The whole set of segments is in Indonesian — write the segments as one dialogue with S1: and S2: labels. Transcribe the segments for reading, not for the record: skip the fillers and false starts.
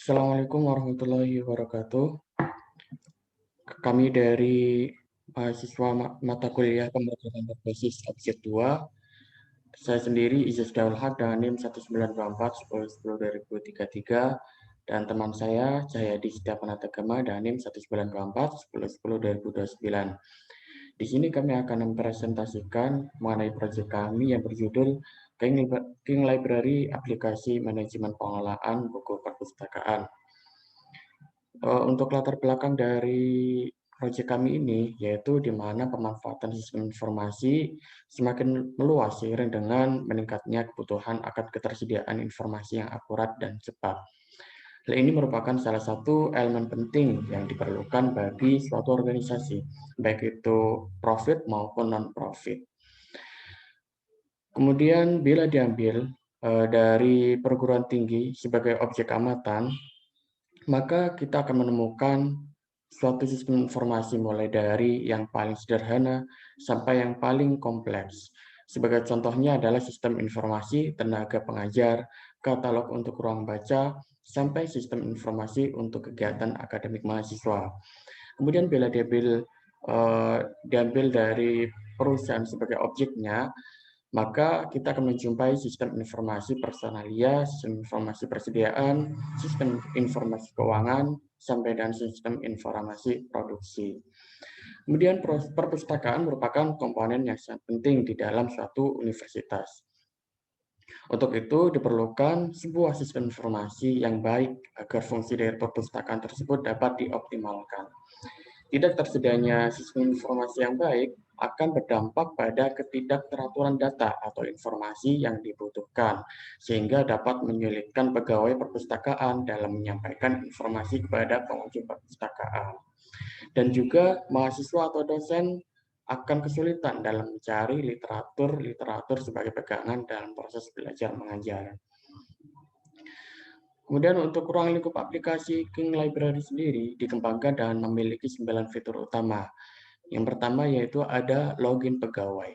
S1: Assalamualaikum warahmatullahi wabarakatuh. Kami dari mahasiswa mata kuliah pembelajaran berbasis objek 2. Saya sendiri Izzaz Daul Haq dengan NIM 1924-10-10-2033 dan teman saya Cahyadi Setiawan Panatagama dengan NIM 1924-10-10-2029. Di sini kami akan mempresentasikan mengenai proyek kami yang berjudul King Library Aplikasi Manajemen Pengelolaan Buku Perpustakaan. Untuk latar belakang dari proyek kami ini, yaitu di mana pemanfaatan sistem informasi semakin meluas seiring dengan meningkatnya kebutuhan akan ketersediaan informasi yang akurat dan cepat. Hal ini merupakan salah satu elemen penting yang diperlukan bagi suatu organisasi, baik itu profit maupun non-profit. Kemudian bila diambil dari perguruan tinggi sebagai objek amatan, maka kita akan menemukan suatu sistem informasi mulai dari yang paling sederhana sampai yang paling kompleks. Sebagai contohnya adalah sistem informasi tenaga pengajar, katalog untuk ruang baca, sampai sistem informasi untuk kegiatan akademik mahasiswa. Kemudian bila diambil dari perusahaan sebagai objeknya, maka kita akan menjumpai sistem informasi personalia, sistem informasi persediaan, sistem informasi keuangan, sampai dengan sistem informasi produksi. Kemudian perpustakaan merupakan komponen yang sangat penting di dalam suatu universitas. Untuk itu diperlukan sebuah sistem informasi yang baik agar fungsi dari perpustakaan tersebut dapat dioptimalkan. Tidak tersedianya sistem informasi yang baik akan berdampak pada ketidakteraturan data atau informasi yang dibutuhkan, sehingga dapat menyulitkan pegawai perpustakaan dalam menyampaikan informasi kepada pengunjung perpustakaan. Dan juga mahasiswa atau dosen akan kesulitan dalam mencari literatur sebagai pegangan dalam proses belajar mengajar. Kemudian untuk ruang lingkup aplikasi King Library sendiri dikembangkan dan memiliki 9 fitur utama. Yang pertama yaitu ada login pegawai.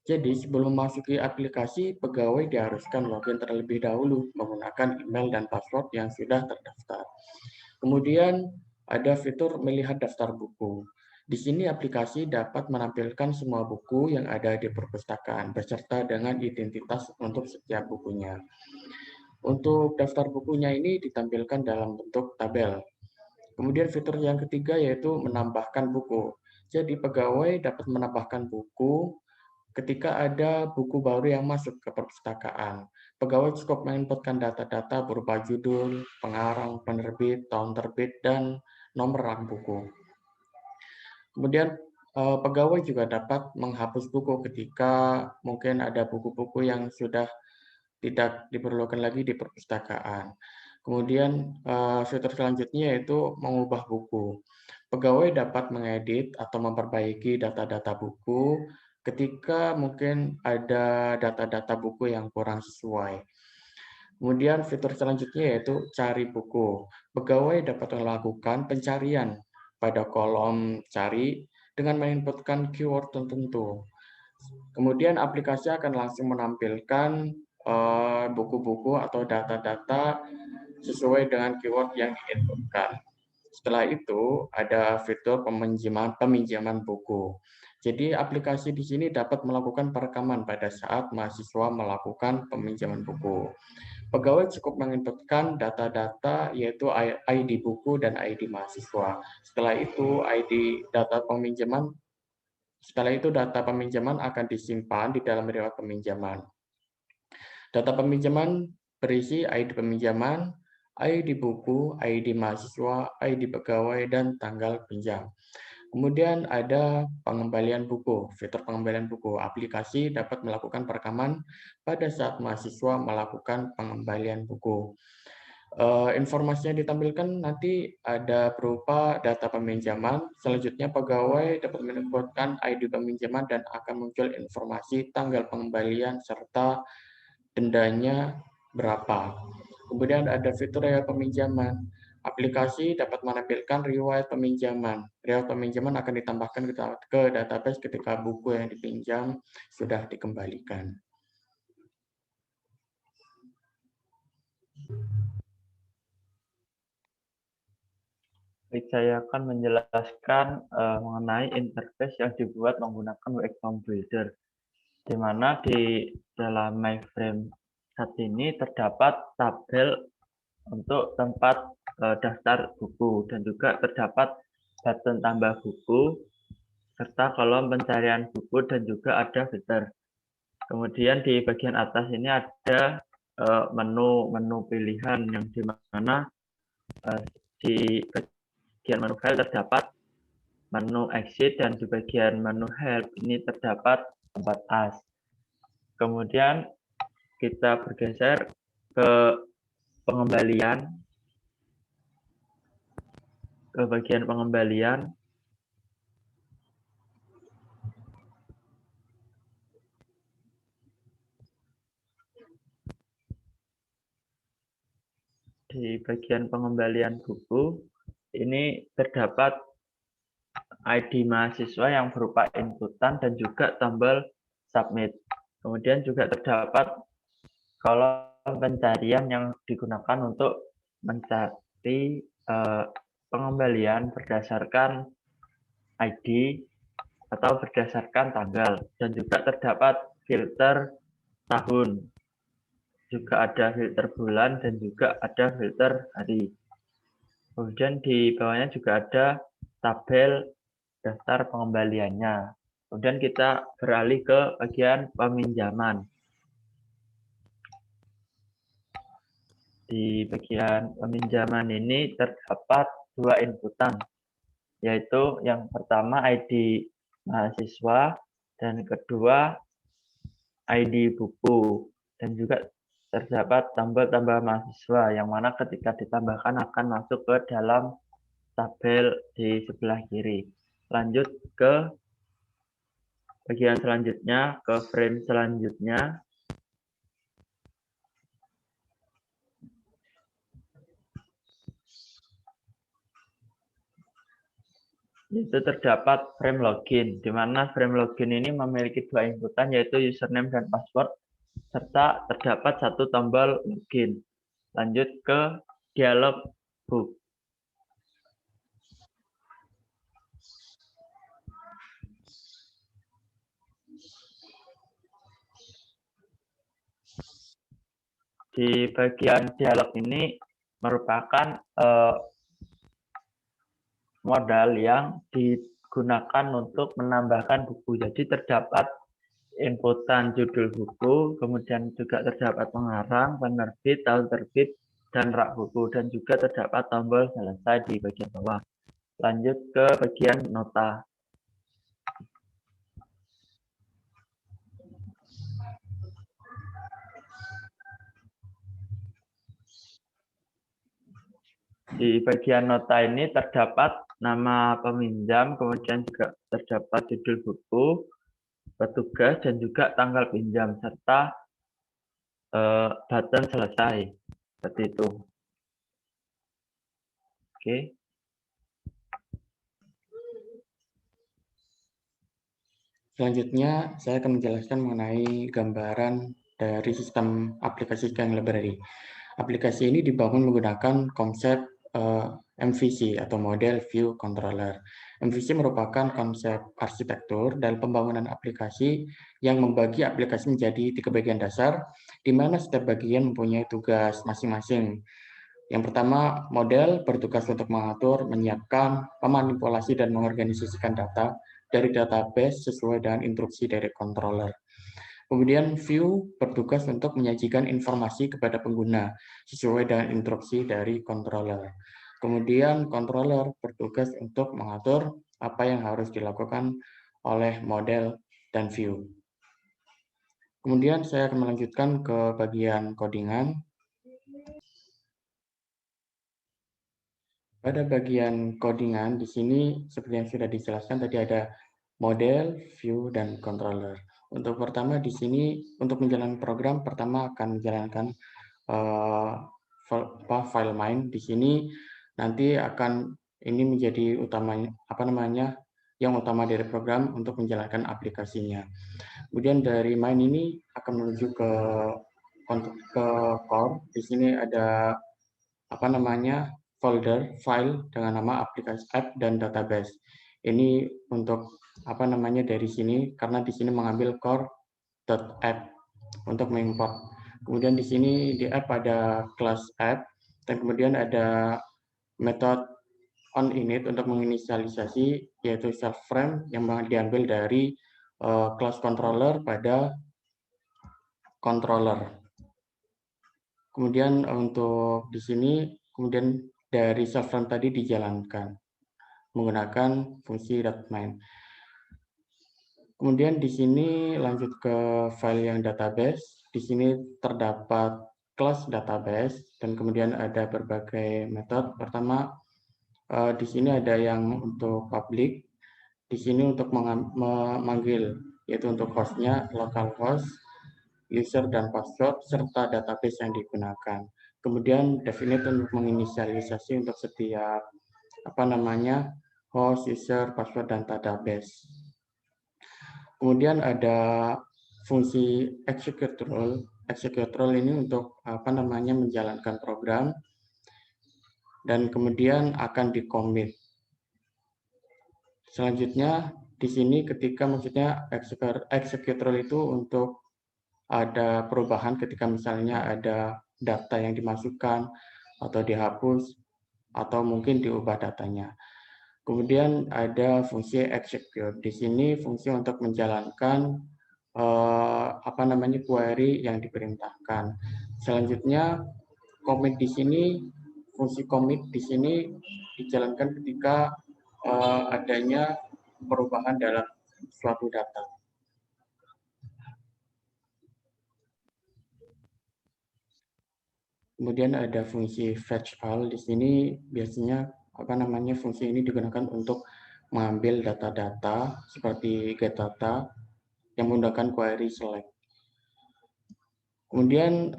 S1: Jadi sebelum memasuki aplikasi, pegawai diharuskan login terlebih dahulu menggunakan email dan password yang sudah terdaftar. Kemudian ada fitur melihat daftar buku. Di sini aplikasi dapat menampilkan semua buku yang ada di perpustakaan beserta dengan identitas untuk setiap bukunya. Untuk daftar bukunya ini ditampilkan dalam bentuk tabel. Kemudian fitur yang ketiga yaitu menambahkan buku. Jadi pegawai dapat menambahkan buku ketika ada buku baru yang masuk ke perpustakaan. Pegawai cukup menginputkan data-data berupa judul, pengarang, penerbit, tahun terbit, dan nomor rak buku. Kemudian pegawai juga dapat menghapus buku ketika mungkin ada buku-buku yang sudah tidak diperlukan lagi di perpustakaan. Kemudian fitur selanjutnya yaitu mengubah buku. Pegawai dapat mengedit atau memperbaiki data-data buku ketika mungkin ada data-data buku yang kurang sesuai. Kemudian fitur selanjutnya yaitu cari buku. Pegawai dapat melakukan pencarian pada kolom cari dengan menginputkan keyword tertentu. Kemudian aplikasi akan langsung menampilkan buku-buku atau data-data sesuai dengan keyword yang diinputkan. Setelah itu ada fitur peminjaman buku. Jadi aplikasi di sini dapat melakukan perekaman pada saat mahasiswa melakukan peminjaman buku. Pegawai cukup menginputkan data-data yaitu ID buku dan ID mahasiswa. Setelah itu data peminjaman akan disimpan di dalam riwayat peminjaman. Data peminjaman berisi ID peminjaman, ID buku, ID mahasiswa, ID pegawai, dan tanggal pinjam. Kemudian ada pengembalian buku, fitur pengembalian buku. Aplikasi dapat melakukan perekaman pada saat mahasiswa melakukan pengembalian buku. Informasi yang ditampilkan nanti ada berupa data peminjaman. Selanjutnya pegawai dapat meninputkan ID peminjaman dan akan muncul informasi tanggal pengembalian serta dendanya berapa. Kemudian ada fitur riwayat peminjaman. Aplikasi dapat menampilkan riwayat peminjaman. Riwayat peminjaman akan ditambahkan ke database ketika buku yang dipinjam sudah dikembalikan.
S2: Baik, saya akan menjelaskan mengenai interface yang dibuat menggunakan UX Form Builder, di mana di dalam MyFrame saat ini terdapat tabel untuk tempat daftar buku dan juga terdapat button tambah buku serta kolom pencarian buku dan juga ada filter. Kemudian di bagian atas ini ada menu pilihan yang di mana di bagian menu file terdapat menu exit dan di bagian menu help ini terdapat tempat as. Kemudian kita bergeser ke pengembalian, ke bagian pengembalian. Di bagian pengembalian buku, ini terdapat ID mahasiswa yang berupa inputan dan juga tombol submit. Kemudian juga terdapat kolom pencarian yang digunakan untuk mencari pengembalian berdasarkan ID atau berdasarkan tanggal. Dan juga terdapat filter tahun. Juga ada filter bulan dan juga ada filter hari. Kemudian di bawahnya juga ada tabel daftar pengembaliannya. Kemudian kita beralih ke bagian peminjaman. Di bagian peminjaman ini terdapat dua inputan, yaitu yang pertama ID mahasiswa dan kedua ID buku. Dan juga terdapat tombol tambah mahasiswa yang mana ketika ditambahkan akan masuk ke dalam tabel di sebelah kiri. Lanjut ke bagian selanjutnya, ke frame selanjutnya. Itu terdapat frame login, di mana frame login ini memiliki dua inputan, yaitu username dan password, serta terdapat satu tombol login. Lanjut ke dialog book. Di bagian dialog ini merupakan modal yang digunakan untuk menambahkan buku. Jadi terdapat inputan judul buku, kemudian juga terdapat pengarang, penerbit, tahun terbit, dan rak buku. Dan juga terdapat tombol selesai di bagian bawah. Lanjut ke bagian nota. Di bagian nota ini terdapat nama peminjam, kemudian juga terdapat judul buku, petugas, dan juga tanggal pinjam, serta button selesai. Seperti itu. Oke.
S1: Selanjutnya, saya akan menjelaskan mengenai gambaran dari sistem aplikasi Kang Library. Aplikasi ini dibangun menggunakan konsep MVC atau Model View Controller. MVC merupakan konsep arsitektur dalam pembangunan aplikasi yang membagi aplikasi menjadi 3 bagian dasar, di mana setiap bagian mempunyai tugas masing-masing. Yang pertama, model bertugas untuk mengatur, menyiapkan, memanipulasi, dan mengorganisasikan data dari database sesuai dengan instruksi dari controller. Kemudian view bertugas untuk menyajikan informasi kepada pengguna sesuai dengan instruksi dari controller. Kemudian controller bertugas untuk mengatur apa yang harus dilakukan oleh model dan view. Kemudian saya akan melanjutkan ke bagian codingan. Pada bagian codingan di sini seperti yang sudah dijelaskan tadi ada model, view, dan controller. Untuk pertama di sini untuk menjalankan program pertama akan menjalankan file main. Di sini nanti akan ini menjadi utamanya yang utama dari program untuk menjalankan aplikasinya. Kemudian dari main ini akan menuju ke core. Di sini ada folder file dengan nama aplikasi app dan database. Ini untuk apa namanya dari sini karena di sini mengambil core.app untuk mengimport. Kemudian di sini di app ada kelas app dan kemudian ada metode onInit untuk menginisialisasi yaitu self frame yang diambil dari class controller pada controller. Kemudian untuk di sini kemudian dari self frame tadi dijalankan menggunakan fungsi .main. Kemudian di sini lanjut ke file yang database. Di sini terdapat kelas database dan kemudian ada berbagai metode. Pertama di sini ada yang untuk public. Di sini untuk memanggil yaitu untuk hostnya localhost, user dan password serta database yang digunakan. Kemudian definite untuk menginisialisasi untuk setiap apa namanya host, user, password dan database. Kemudian ada fungsi execute rule. Execute rule ini untuk apa namanya menjalankan program dan kemudian akan di-commit. Selanjutnya di sini ketika maksudnya execute rule itu untuk ada perubahan ketika misalnya ada data yang dimasukkan atau dihapus atau mungkin diubah datanya. Kemudian ada fungsi execute. Di sini fungsi untuk menjalankan apa namanya query yang diperintahkan. Selanjutnya commit di sini fungsi commit di sini dijalankan ketika adanya perubahan dalam suatu data. Kemudian ada fungsi fetch all. Di sini biasanya apa namanya fungsi ini digunakan untuk mengambil data-data seperti get data yang menggunakan query select. Kemudian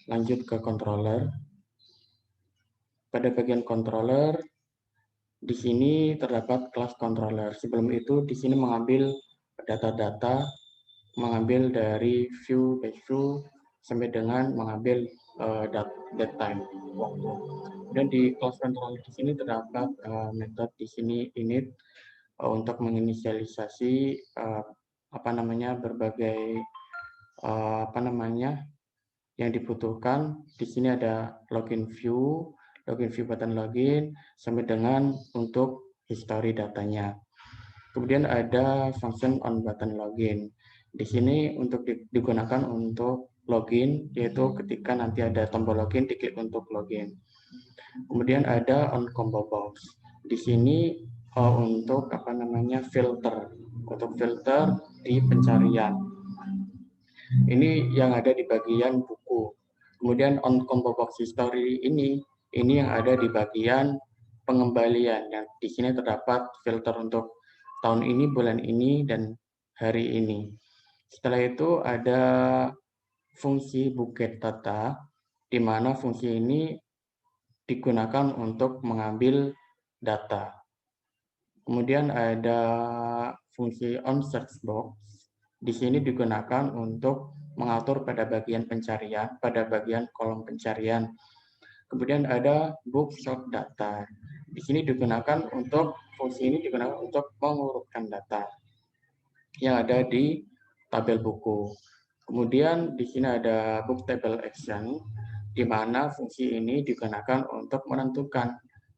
S1: lanjut ke controller. Pada bagian controller di sini terdapat kelas controller. Sebelum itu di sini mengambil data-data, mengambil dari view by view sampai dengan mengambil date time waktu. Dan di class controller di sini terdapat metode di sini init untuk menginisialisasi apa namanya berbagai apa namanya yang dibutuhkan. Di sini ada login view button login sampai dengan untuk history datanya. Kemudian ada function on button login. Di sini untuk digunakan untuk login, yaitu ketika nanti ada tombol login, diklik untuk login. Kemudian ada on combo box. Di sini untuk apa namanya filter, untuk filter di pencarian. Ini yang ada di bagian buku. Kemudian on combo box history ini yang ada di bagian pengembalian. Dan di sini terdapat filter untuk tahun ini, bulan ini, dan hari ini. Setelah itu ada fungsi bucket data, di mana fungsi ini digunakan untuk mengambil data. Kemudian ada fungsi on search box. Di sini digunakan untuk mengatur pada bagian pencarian, pada bagian kolom pencarian. Kemudian ada book sort data. Di sini digunakan untuk fungsi ini digunakan untuk mengurutkan data yang ada di tabel buku. Kemudian di sini ada book table action, di mana fungsi ini digunakan untuk menentukan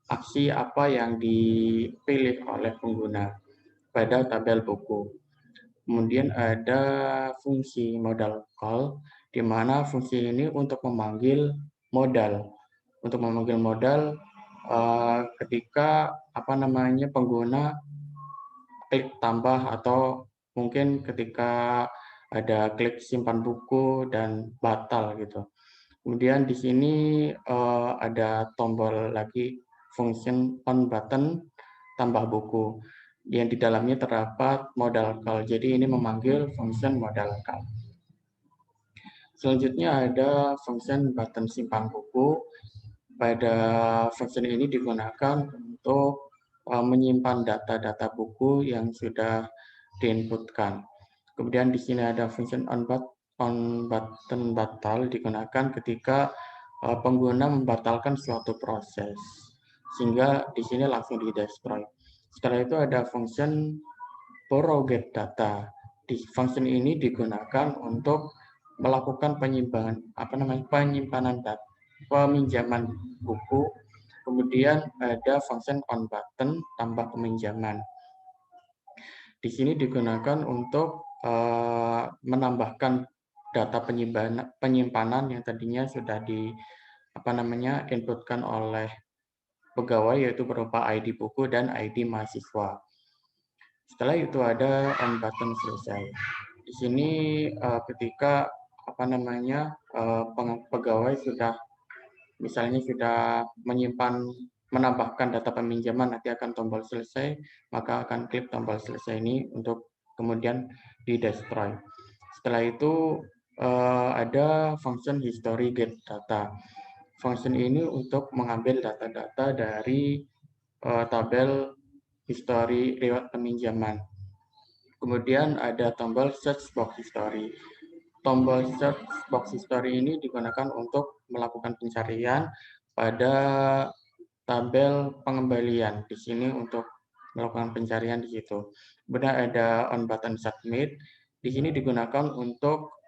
S1: aksi apa yang dipilih oleh pengguna pada tabel buku. Kemudian ada fungsi modal call, di mana fungsi ini untuk memanggil modal. Untuk memanggil modal ketika apa namanya pengguna klik tambah atau mungkin ketika ada klik simpan buku dan batal gitu. Kemudian di sini ada tombol lagi function on button tambah buku yang di dalamnya terdapat modal call. Jadi ini memanggil function modal call. Selanjutnya ada function button simpan buku. Pada function ini digunakan untuk menyimpan data-data buku yang sudah diinputkan. Kemudian di sini ada function on button batal digunakan ketika pengguna membatalkan suatu proses, sehingga di sini langsung di-destroy. Setelah itu ada function borrow get data. Di function ini digunakan untuk melakukan penyimpanan data, peminjaman buku. Kemudian ada function on button tambah peminjaman. Di sini digunakan untuk menambahkan data penyimpanan yang tadinya sudah inputkan oleh pegawai, yaitu berupa ID buku dan ID mahasiswa. Setelah itu ada on button selesai. Di sini ketika pegawai sudah menambahkan data peminjaman, nanti akan tombol selesai, maka akan klik tombol selesai ini untuk kemudian di-destroy. Setelah itu ada function history get data. Function ini untuk mengambil data-data dari tabel history lewat peminjaman. Kemudian ada tombol search box history. Tombol search box history ini digunakan untuk melakukan pencarian pada tabel pengembalian. Di sini untuk melakukan pencarian di situ. Kemudian ada on button submit. Di sini digunakan untuk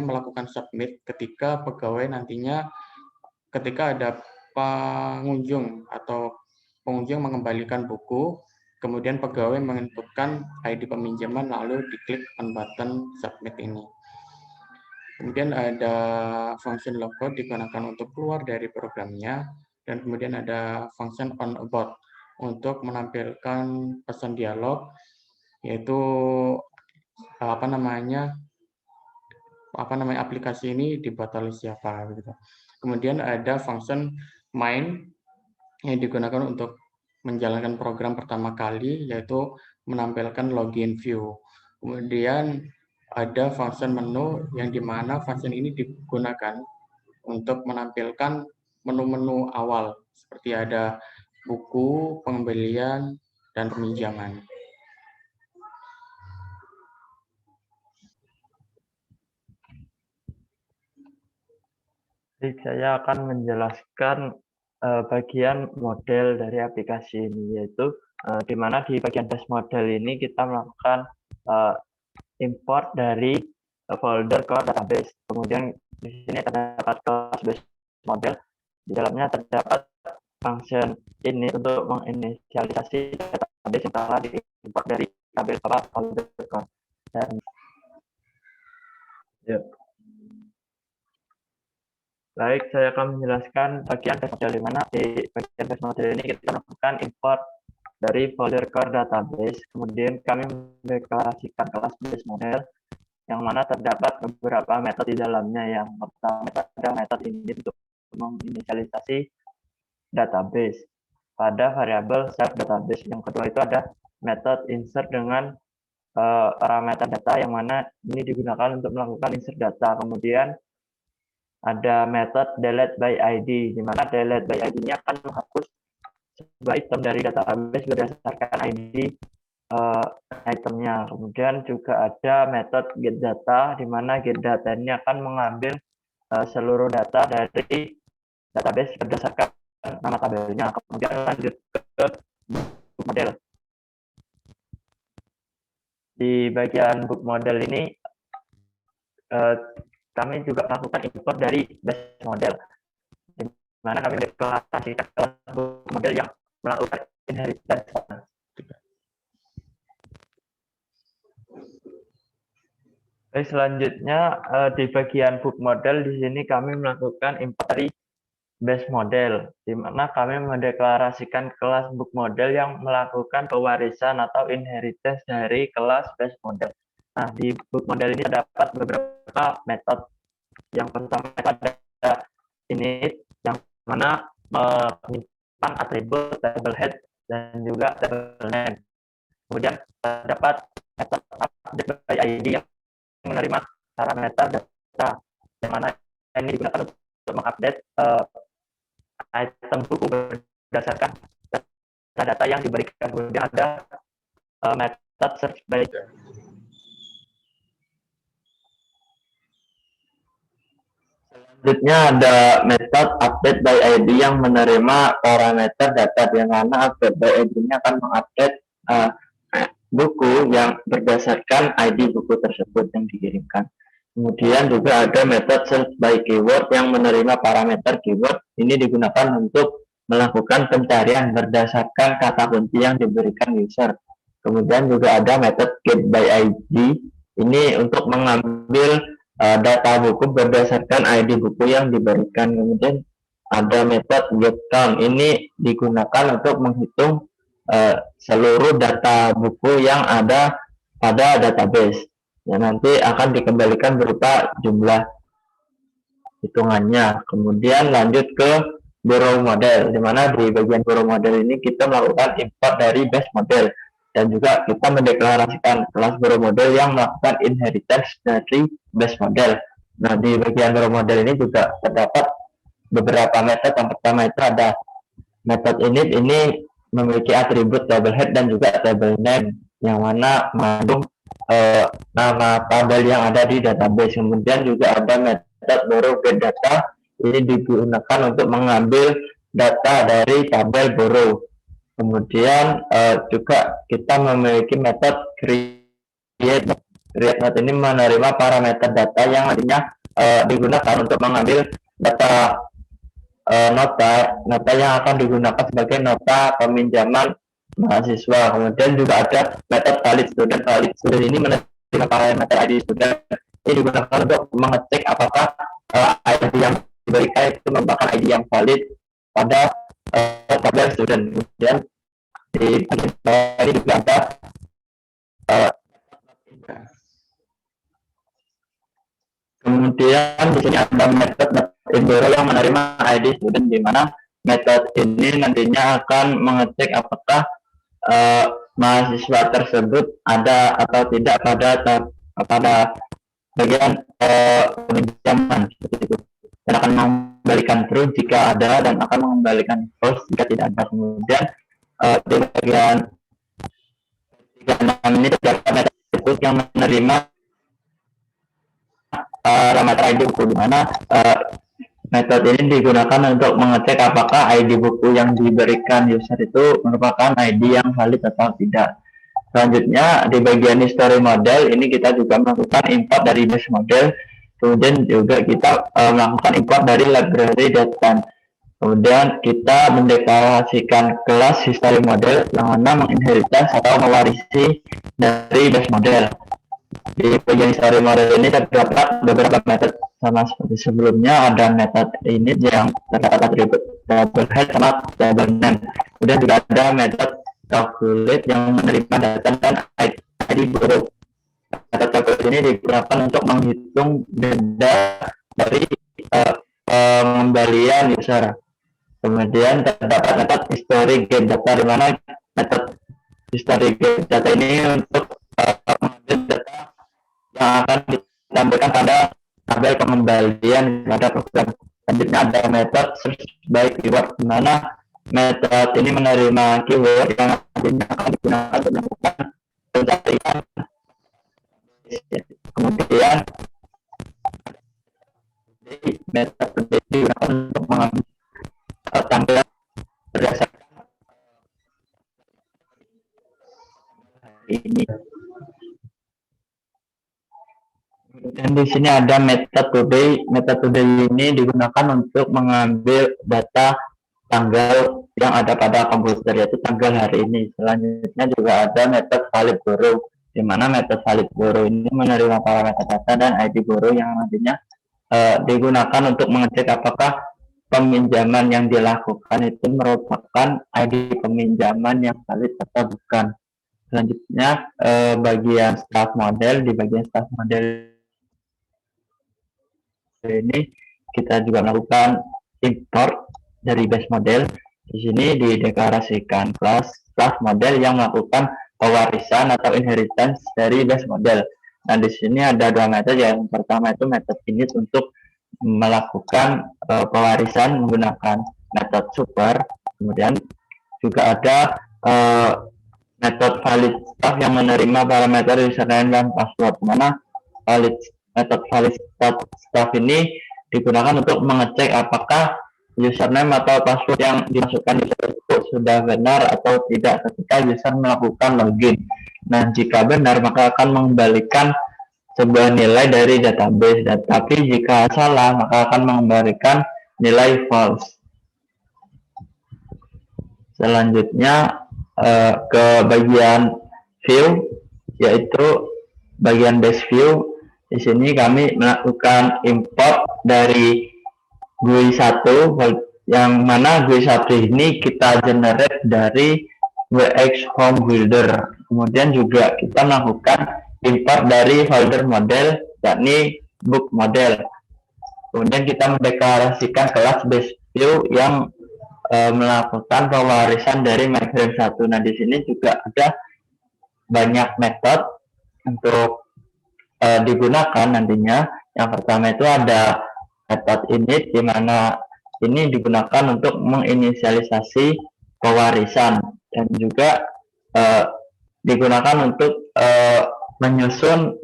S1: melakukan submit ketika pegawai nantinya ketika ada pengunjung mengembalikan buku, kemudian pegawai menginputkan ID peminjaman lalu diklik on button submit ini. Kemudian ada function logout digunakan untuk keluar dari programnya, dan kemudian ada function on about untuk menampilkan pesan dialog, yaitu aplikasi ini dibuat oleh siapa gitu. Kemudian ada function main yang digunakan untuk menjalankan program pertama kali, yaitu menampilkan login view. Kemudian ada function menu yang dimana function ini digunakan untuk menampilkan menu-menu awal seperti ada buku, pengembalian, dan peminjaman.
S2: Jadi saya akan menjelaskan bagian model dari aplikasi ini, yaitu di mana di bagian base model ini kita melakukan import dari folder core database. Kemudian di sini terdapat kelas base model. Di dalamnya terdapat function ini untuk menginisialisasi database yang telah diimport dari tabel folder core. Dan baik, saya akan menjelaskan bagian base model, di mana di bagian base model ini kita melakukan import dari folder core database. Kemudian kami mendeklarasikan kelas base model yang mana terdapat beberapa metode di dalamnya. Yang pertama ada metode ini untuk menginisialisasi database pada variabel self database. Yang kedua itu ada metode insert dengan parameter data, yang mana ini digunakan untuk melakukan insert data. Kemudian ada metode delete by ID, di mana delete by ID-nya akan menghapus sebuah item dari database berdasarkan ID itemnya. Kemudian juga ada metode get data, di mana get data ini akan mengambil seluruh data dari database berdasarkan nama tabelnya. Kemudian lanjut ke model. Di bagian book model ini kami juga melakukan import dari base model, di mana kami mendeklarasikan book model yang melakukan inheritance. Selanjutnya di bagian book model, di sini kami melakukan import dari base model, di mana kami mendeklarasikan kelas book model yang melakukan pewarisan atau inheritance dari kelas base model. Nah, di book model ini terdapat beberapa metode. Yang pertama ada init, yang mana menyimpan atribut table head dan juga table name. Kemudian terdapat metode update by ID yang menerima parameter data, yang mana ini digunakan untuk mengupdate item buku berdasarkan data yang diberikan. Kemudian ada metode search by Selanjutnya ada metode update by ID yang menerima parameter data, di mana update by ID ini akan mengupdate buku yang berdasarkan ID buku tersebut yang dikirimkan. Kemudian juga ada metode search by keyword yang menerima parameter keyword. Ini digunakan untuk melakukan pencarian berdasarkan kata kunci yang diberikan user. Kemudian juga ada metode get by ID. Ini untuk mengambil data buku berdasarkan ID buku yang diberikan. Kemudian ada metode get count. Ini digunakan untuk menghitung seluruh data buku yang ada pada database. Ya, nanti akan dikembalikan berupa jumlah hitungannya. Kemudian lanjut ke borrow model, di mana di bagian borrow model ini kita melakukan import dari base model, dan juga kita mendeklarasikan kelas borrow model yang melakukan inheritance dari base model. Nah, di bagian borrow model ini juga terdapat beberapa metode. Yang pertama itu ada metode init, ini memiliki atribut table head dan juga table name, yang mana mengandung nama tabel yang ada di database. Kemudian juga ada metode borrow get data, ini digunakan untuk mengambil data dari tabel borrow. Kemudian juga kita memiliki metode create. Create method ini menerima parameter data yang nantinya digunakan untuk mengambil data nota yang akan digunakan sebagai nota peminjaman mahasiswa. Kemudian juga ada metode valid student. Valid student ini menerima parameter ID student. Ini digunakan untuk mengecek apakah ID yang diberikan itu merupakan ID yang valid pada tabel student. Kemudian di bagian bawah ini juga ada kemudian di sini ada metode borrow yang menerima ID student, di mana metode ini nantinya akan mengecek apakah mahasiswa tersebut ada atau tidak pada bagian peminjaman seperti itu, dan akan mengembalikan true jika ada dan akan mengembalikan false jika tidak ada. Kemudian di bagian 36 ini terdapat metode yang menerima parameter ID buku, di mana metode ini digunakan untuk mengecek apakah ID buku yang diberikan user itu merupakan ID yang valid atau tidak. Selanjutnya di bagian history model ini kita juga melakukan import dari base model, kemudian juga kita melakukan import dari library data. Kemudian kita mendeklarasikan kelas history model yang mana menginheritance atau mewarisi dari base model. Di bagian history model ini terdapat beberapa metode sama seperti sebelumnya. Ada metode init yang terdapat atribut table head sama table name. Kemudian juga ada metode calculate yang menerima data dan ID borrow. Metode calculate ini digunakan untuk menghitung denda dari pengembalian user. Kemudian terdapat metode history get data, di mana metode history get data ini untuk mengambil data yang akan ditampilkan pada tabel pengembalian pada program. Selanjutnya ada metode search by keyword, di mana metode ini menerima keyword yang nantinya akan digunakan untuk melakukan pencarian. Kemudian metode ini digunakan untuk mengambil tampilan berdasarkan ini. Dan di sini ada metode today. Metode today ini digunakan untuk mengambil data tanggal yang ada pada komputer, yaitu tanggal hari ini. Selanjutnya juga ada metode valid borrow, di mana metode valid borrow ini menerima parameter data dan ID borrow yang nantinya digunakan untuk mengecek apakah peminjaman yang dilakukan itu merupakan ID peminjaman yang valid atau bukan. Selanjutnya bagian staff model. Di bagian staff model ini kita juga melakukan import dari base model. Di sini dideklarasikan kelas staff model yang melakukan pewarisan atau inheritance dari base model. Nah, di sini ada dua metode. Yang pertama itu metode init untuk melakukan pewarisan menggunakan metode super. Kemudian juga ada metode valid staff yang menerima parameter username dan password, mana metode valid staff ini digunakan untuk mengecek apakah username atau password yang dimasukkan di Facebook sudah benar atau tidak ketika user melakukan login. Nah, jika benar maka akan mengembalikan sebuah nilai dari database, tapi jika salah maka akan mengembalikan nilai false. Selanjutnya ke bagian view, yaitu bagian dash view. Di sini kami melakukan import dari GUI 1, yang mana GUI 1 ini kita generate dari WX Home Builder. Kemudian juga kita melakukan import dari folder model, yakni book model. Kemudian kita mendeklarasikan kelas base view yang melakukan pewarisan dari mainframe 1. Nah, di sini juga ada banyak metode untuk digunakan nantinya. Yang pertama itu ada metode init, di mana ini digunakan untuk menginisialisasi pewarisan, dan juga digunakan untuk menyusun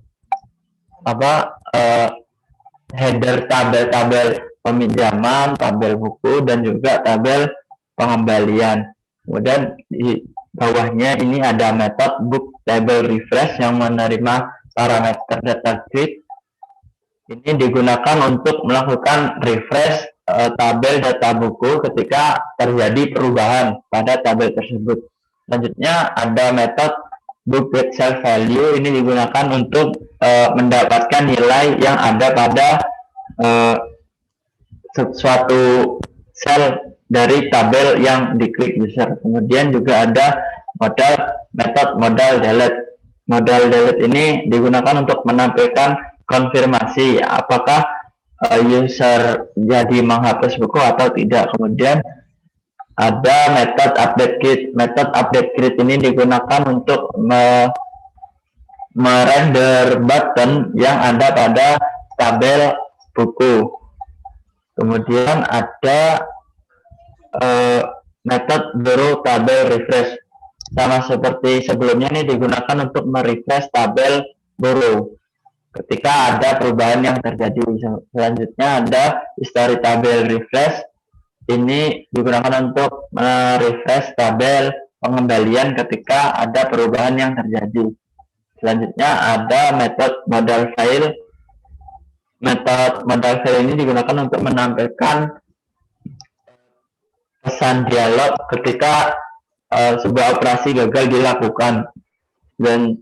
S2: header tabel-tabel peminjaman, tabel buku, dan juga tabel pengembalian. Kemudian di bawahnya ini ada metode book table refresh yang menerima parameter data grid. Ini digunakan untuk melakukan refresh tabel data buku ketika terjadi perubahan pada tabel tersebut. Selanjutnya ada metode book get self value. Ini digunakan untuk mendapatkan nilai yang ada pada suatu sel dari tabel yang diklik user. Kemudian juga ada metode modal delete. Modal delete ini digunakan untuk menampilkan konfirmasi apakah user jadi menghapus buku atau tidak. Kemudian ada metode update grid. Metode update grid ini digunakan untuk merender button yang ada pada tabel buku. Kemudian ada metode borrow tabel refresh. Sama seperti sebelumnya, ini digunakan untuk merefresh tabel borrow ketika ada perubahan yang terjadi. Selanjutnya ada history tabel refresh. Ini digunakan untuk merefresh tabel pengembalian ketika ada perubahan yang terjadi. Selanjutnya ada metode modal file. Metode modal file ini digunakan untuk menampilkan pesan dialog ketika sebuah operasi gagal dilakukan. Dan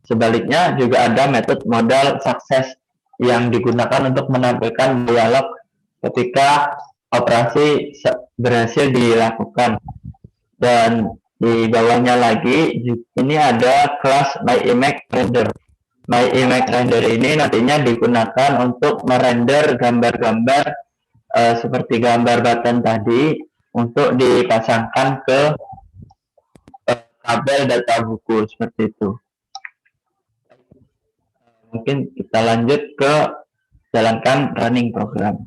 S2: sebaliknya juga ada metode modal sukses yang digunakan untuk menampilkan dialog ketika operasi berhasil dilakukan. Dan di bawahnya lagi ini ada kelas MyImageRender. MyImageRender ini nantinya digunakan untuk merender gambar-gambar seperti gambar button tadi untuk dipasangkan ke tabel data buku seperti itu. Mungkin kita lanjut ke jalankan running program.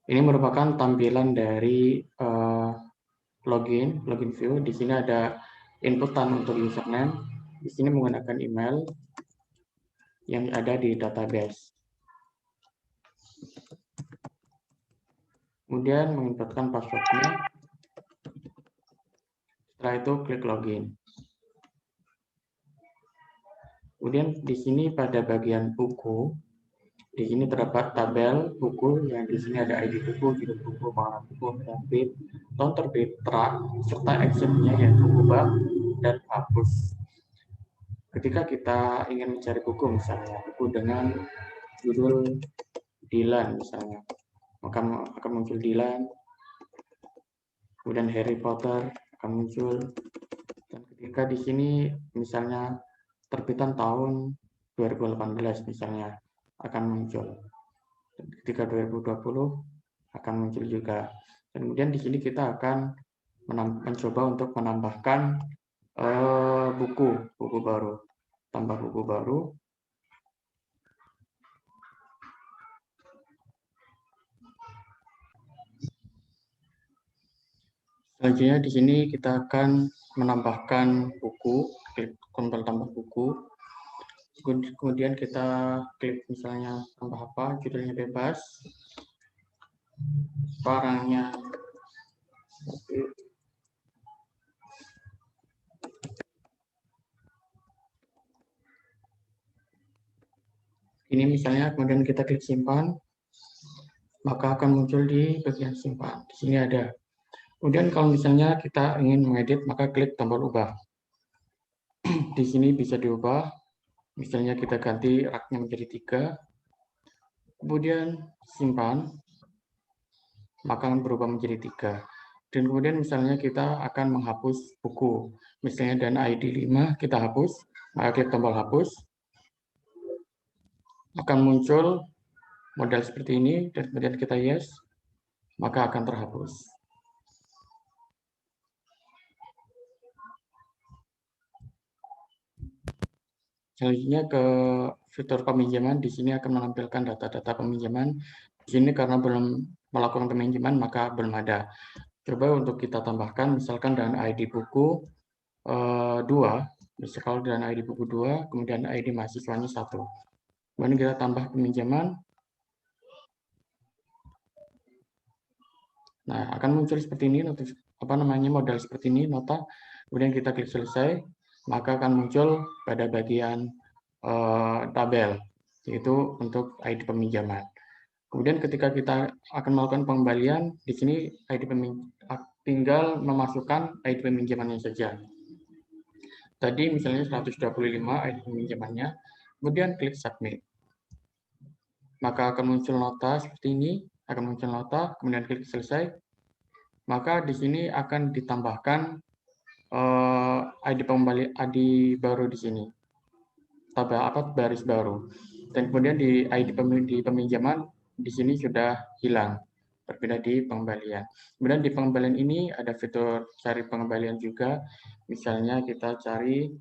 S1: Ini merupakan tampilan dari login view. Di sini ada inputan untuk username. Di sini menggunakan email yang ada di database. Kemudian menginputkan passwordnya. Setelah itu klik login. Kemudian di sini pada bagian buku, di sini terdapat tabel buku yang di sini ada ID buku, judul buku, pengarang buku, terbit, tahun terbit, track, serta actionnya yaitu ubah dan hapus. Ketika kita ingin mencari buku, misalnya buku dengan judul Dylan misalnya, maka akan muncul Dylan. Kemudian Harry Potter akan muncul. Dan ketika di sini misalnya terbitan tahun 2018 misalnya akan muncul. Ketika 2020 akan muncul juga. Dan kemudian di sini kita akan mencoba untuk menambahkan buku baru. tambah buku baru. Selanjutnya di sini kita akan menambahkan buku, klik tombol tambah buku. Kemudian kita klik misalnya tambah apa, judulnya bebas, barangnya ini misalnya, kemudian kita klik simpan, maka akan muncul di bagian simpan. Di sini ada. Kemudian kalau misalnya kita ingin mengedit, maka klik tombol ubah. Di sini bisa diubah, misalnya kita ganti raknya menjadi 3, kemudian simpan, maka akan berubah menjadi 3. Dan kemudian misalnya kita akan menghapus buku, misalnya dan ID 5 kita hapus, maka klik tombol hapus, akan muncul model seperti ini, dan kemudian kita yes, maka akan terhapus. Selanjutnya ke fitur peminjaman, di sini akan menampilkan data-data peminjaman. Di sini karena belum melakukan peminjaman, maka belum ada. Coba untuk kita tambahkan, misalkan dengan ID buku 2, misalkan dengan ID buku 2, kemudian ID mahasiswanya 1. Kemudian kita tambah peminjaman. Nah, akan muncul seperti ini, model seperti ini, nota. Kemudian kita klik selesai, maka akan muncul pada bagian tabel, yaitu untuk ID peminjaman. Kemudian ketika kita akan melakukan pengembalian, di sini tinggal memasukkan ID peminjamannya saja. Tadi misalnya 125 ID peminjamannya, kemudian klik submit. Maka akan muncul nota seperti ini, kemudian klik selesai. Maka di sini akan ditambahkan ID baru di sini, baris baru. Dan kemudian di ID peminjaman di sini sudah hilang, berbeda di pengembalian. Kemudian di pengembalian ini ada fitur cari pengembalian juga. Misalnya kita cari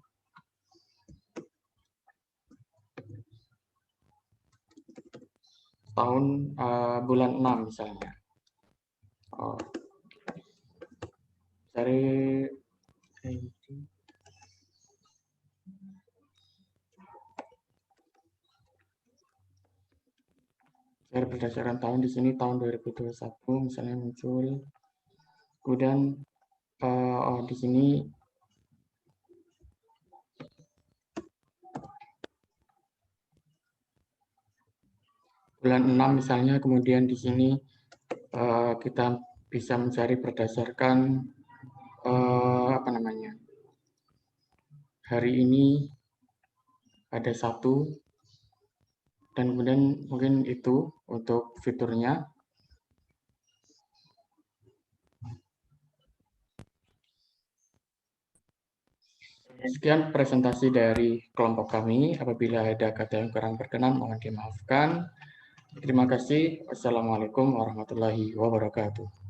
S1: tahun bulan 6 misalnya. Cari berdasarkan tahun, di sini tahun 2021 misalnya muncul. Kemudian di sini bulan 6 misalnya, kemudian di sini kita bisa mencari berdasarkan hari ini ada 1, dan kemudian mungkin itu untuk fiturnya. Sekian presentasi dari kelompok kami. Apabila ada kata yang kurang berkenan, mohon dimaafkan. Terima kasih. Wassalamualaikum warahmatullahi wabarakatuh.